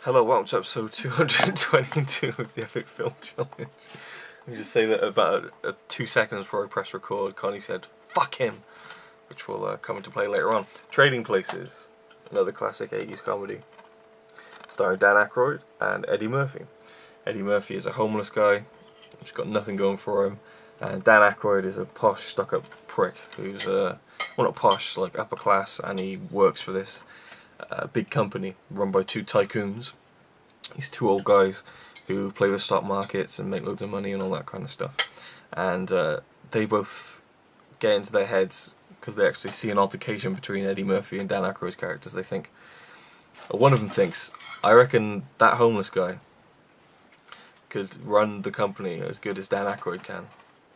Hello, welcome to episode 222 of the Epic Film Challenge. Let me just say that about 2 seconds before I press record, Connie said, "Fuck him," which will come into play later on. Trading Places, another classic 80s comedy, starring Dan Aykroyd and Eddie Murphy. Eddie Murphy is a homeless guy who's got nothing going for him, and Dan Aykroyd is a posh, stuck-up prick who's, well, not posh, like upper class, and he works for this big company run by two tycoons. These two old guys who play the stock markets and make loads of money and all that kind of stuff. And they both get into their heads because they actually see an altercation between Eddie Murphy and Dan Aykroyd's characters. They think, one of them thinks, I reckon that homeless guy could run the company as good as Dan Aykroyd can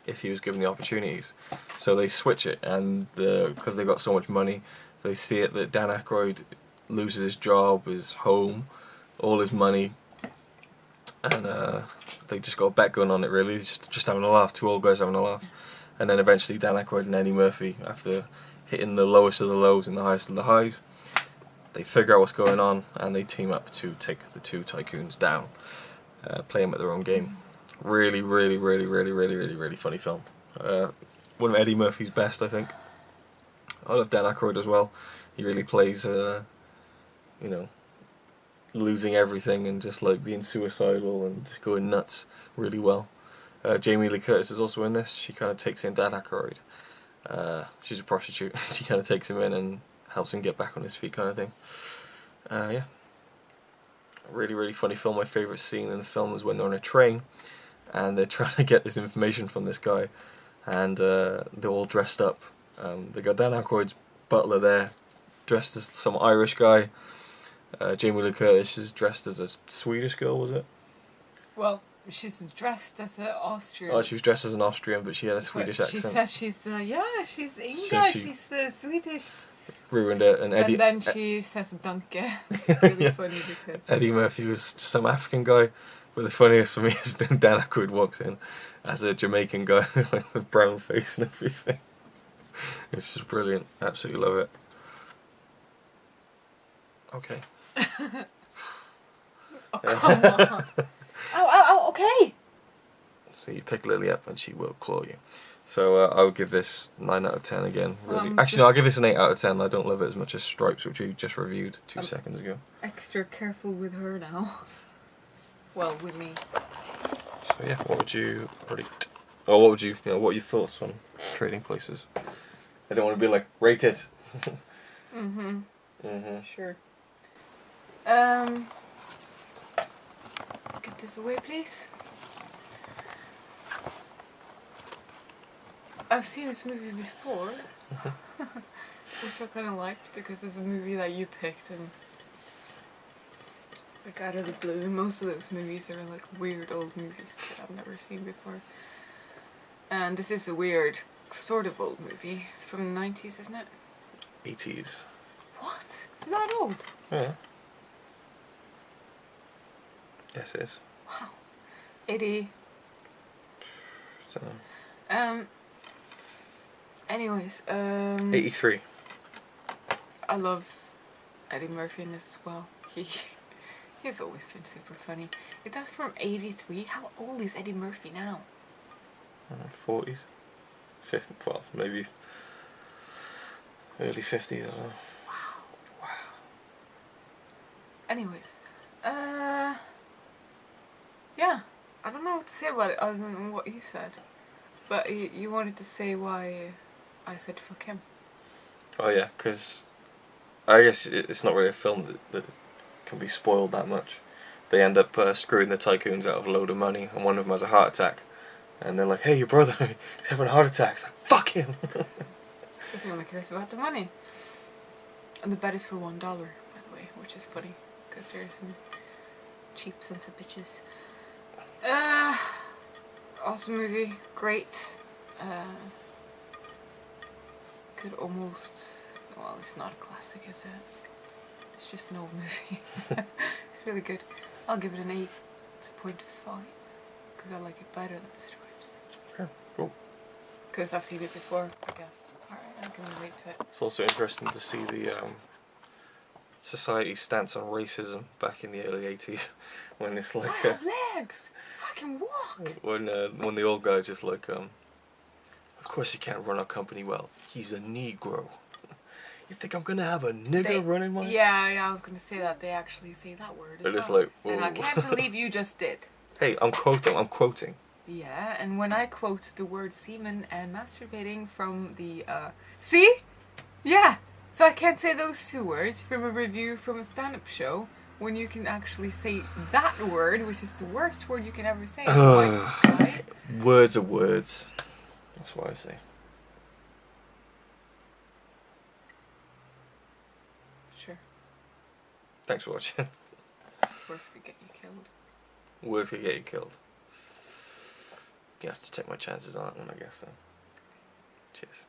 if he was given the opportunities. So they switch it, and because they've got so much money, they see it that Dan Aykroyd loses his job, his home, all his money, and they just got a bet going on it really, just having a laugh, two old guys having a laugh. And then eventually Dan Aykroyd and Eddie Murphy, after hitting the lowest of the lows and the highest of the highs, they figure out what's going on and they team up to take the two tycoons down, play them at their own game. Really funny film. One of Eddie Murphy's best, I think. I love Dan Aykroyd as well. He really plays, you know, losing everything and just like being suicidal and just going nuts really well. Jamie Lee Curtis is also in this. She kind of takes in Dan Aykroyd. She's a prostitute. She kind of takes him in and helps him get back on his feet, kind of thing. Yeah, really funny film. My favourite scene in the film is when they're on a train and they're trying to get this information from this guy, and they're all dressed up. They got Dan Aykroyd's butler there, dressed as some Irish guy. Jamie Lee Curtis is dressed as a Swedish girl, was it? Well, she's dressed as an Austrian. Oh, she was dressed as an Austrian, but she had a Swedish accent. She said she's, she's Inga, she's Swedish. Ruined it, and Eddie. And then she says Danke. It's really funny because Eddie Murphy was just some African guy, but the funniest for me is Dan Aykroyd walks in as a Jamaican guy with like the brown face and everything. It's just brilliant. Absolutely love it. Okay. Oh, come on. Oh, okay. So you pick Lily up and she will claw you. So I would give this 9 out of 10 again. Really. Actually, no, I'll give this an 8 out of 10. I don't love it as much as Stripes, which you just reviewed 2 seconds ago. Extra careful with her now. Well, with me. So yeah, what would you rate? Or what would you what are your thoughts on Trading Places? I don't want to be like, rate it. Sure. Get this away, please. I've seen this movie before, which I kind of liked because it's a movie that you picked and like out of the blue. Most of those movies are like weird old movies that I've never seen before. And this is a weird, sort of old movie. It's from the 90s, isn't it? 80s. What? It's not old. Yeah. Yes, it is. Wow. 80. So, anyways, 83. I love Eddie Murphy in this as well. He's always been super funny. That's from 83. How old is Eddie Murphy now? 40s. 50, well, maybe early 50s, I don't know. Wow. Anyways, yeah, I don't know what to say about it other than what you said. But you wanted to say why I said fuck him. Oh yeah, because I guess it's not really a film that can be spoiled that much. They end up screwing the tycoons out of a load of money, and one of them has a heart attack. And they're like, hey, your brother, he's having a heart attack. It's like, fuck him. He only cares about the money. And the bet is for $1, by the way, which is funny, because there are some cheap sons of bitches. Awesome movie, great. Could almost, well, it's not a classic, is it? It's just an old movie. It's really good. I'll give it an 8. It's a 0.5, because I like it better than Stripes. Okay, cool. Because I've seen it before, I guess. Alright, I can relate to it. It's also interesting to see society's stance on racism back in the early 80s, when it's like I have legs. I can walk. when the old guy's just like, of course he can't run our company well. He's a Negro. You think I'm gonna have a nigger running my? Yeah, I was gonna say that. They actually say that word. It is like, and I can't believe you just did. Hey, I'm quoting. Yeah, and when I quote the word semen and masturbating from the see? Yeah. So I can't say those two words from a review from a stand-up show when you can actually say that word, which is the worst word you can ever say. Right? Words are words. That's what I say. Sure. Thanks for watching. Words could get you killed. Words could get you killed. You have to take my chances on that one, I guess. Then. Cheers.